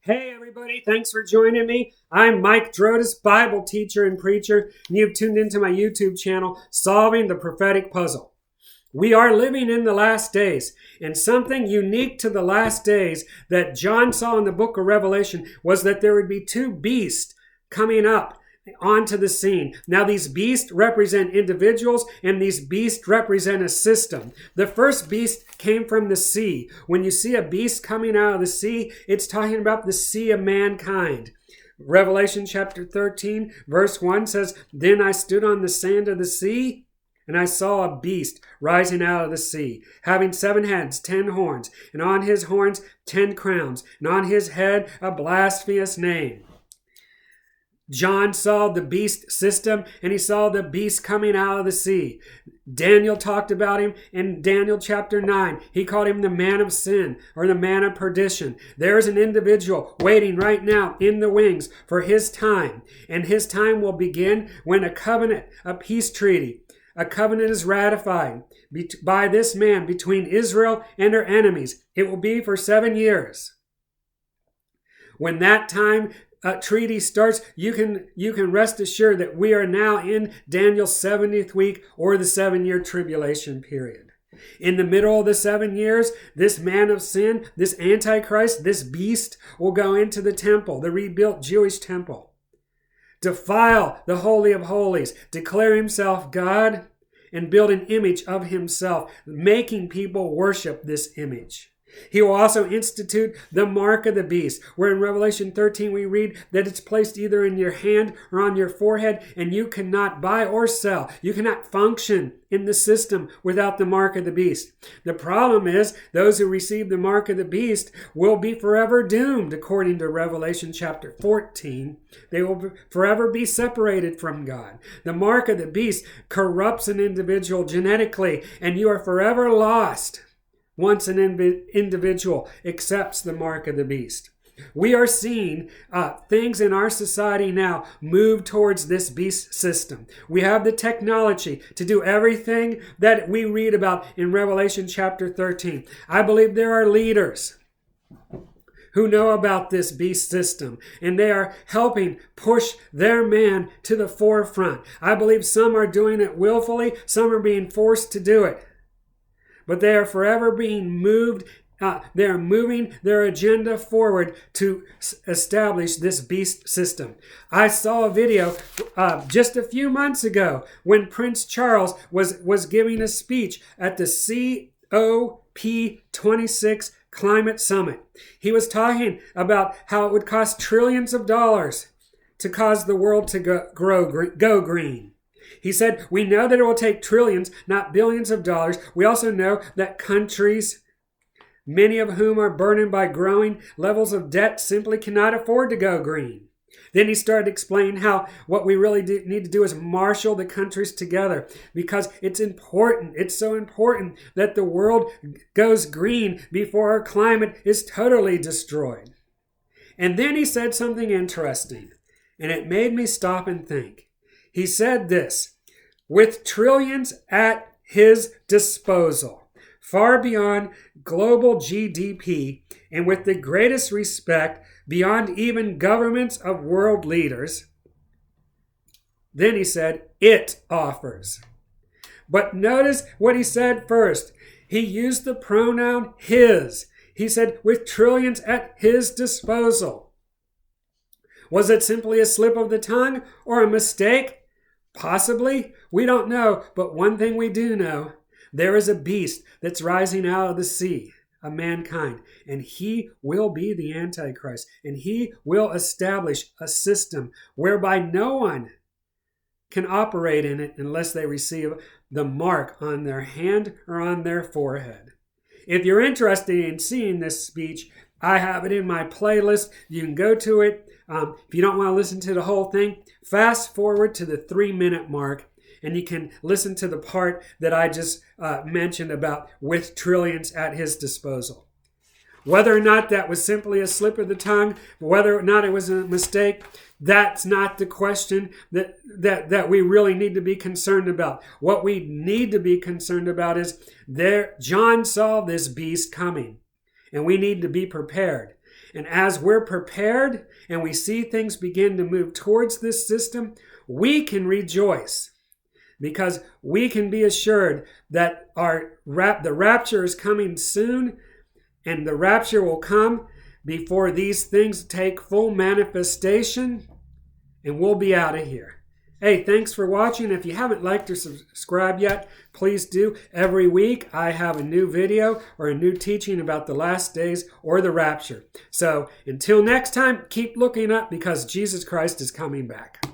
Hey everybody, thanks for joining me. I'm Mike Drotis, Bible teacher and preacher, and you've tuned into my YouTube channel, Solving the Prophetic Puzzle. We are living in the last days, and something unique to the last days that John saw in the book of Revelation was that there would be two beasts coming up onto the scene. Now these beasts represent individuals and these beasts represent a system. The first beast came from the sea. When you see a beast coming out of the sea, it's talking about the sea of mankind. Revelation chapter 13 verse 1 says, "Then I stood on the sand of the sea, and I saw a beast rising out of the sea, having 7 heads, 10 horns, and on his horns 10 crowns, and on his head a blasphemous name." John saw the beast system, and he saw the beast coming out of the sea. Daniel talked about him in Daniel chapter 9. He called him the man of sin, or the man of perdition. There is an individual waiting right now in the wings for his time, and his time will begin when a covenant, a peace treaty, a covenant is ratified by this man between Israel and her enemies. It will be for 7 years. When that time treaty starts, you can rest assured that we are now in Daniel's 70th week, or the 7-year tribulation period. In the middle of the 7 years, this man of sin, this Antichrist, this beast will go into the temple, the rebuilt Jewish temple, defile the Holy of Holies, declare himself God, and build an image of himself, making people worship this image. He will also institute the mark of the beast, where in Revelation 13 we read that it's placed either in your hand or on your forehead, and you cannot buy or sell. You cannot function in the system without the mark of the beast. The problem is those who receive the mark of the beast will be forever doomed, according to Revelation chapter 14. They will forever be separated from God. The mark of the beast corrupts an individual genetically, and you are forever lost once an individual accepts the mark of the beast. We are seeing things in our society now move towards this beast system. We have the technology to do everything that we read about in Revelation chapter 13. I believe there are leaders who know about this beast system, and they are helping push their man to the forefront. I believe some are doing it willfully, some are being forced to do it. But they are forever being moved. They are moving their agenda forward to establish this beast system. I saw a video just a few months ago when Prince Charles was giving a speech at the COP26 Climate Summit. He was talking about how it would cost trillions of dollars to cause the world to go green. He said, "We know that it will take trillions, not billions of dollars. We also know that countries, many of whom are burdened by growing levels of debt, simply cannot afford to go green." Then he started explaining how what we really need to do is marshal the countries together, because it's important. It's so important that the world goes green before our climate is totally destroyed. And then he said something interesting, and it made me stop and think. He said this: "With trillions at his disposal, far beyond global GDP, and with the greatest respect beyond even governments of world leaders," then he said, "it offers." But notice what he said first. He used the pronoun his. He said, "with trillions at his disposal." Was it simply a slip of the tongue or a mistake? Possibly. We don't know. But one thing we do know, there is a beast that's rising out of the sea of mankind, and he will be the Antichrist, and he will establish a system whereby no one can operate in it unless they receive the mark on their hand or on their forehead. If you're interested in seeing this speech, I have it in my playlist. You can go to it. If you don't want to listen to the whole thing, fast forward to the 3-minute mark, and you can listen to the part that I just mentioned about with trillions at his disposal. Whether or not that was simply a slip of the tongue, whether or not it was a mistake, that's not the question that we really need to be concerned about. What we need to be concerned about is John saw this beast coming, and we need to be prepared. And as we're prepared and we see things begin to move towards this system, we can rejoice because we can be assured that the rapture is coming soon, and the rapture will come before these things take full manifestation, and we'll be out of here. Hey, thanks for watching. If you haven't liked or subscribed yet, please do. Every week I have a new video or a new teaching about the last days or the rapture. So until next time, keep looking up because Jesus Christ is coming back.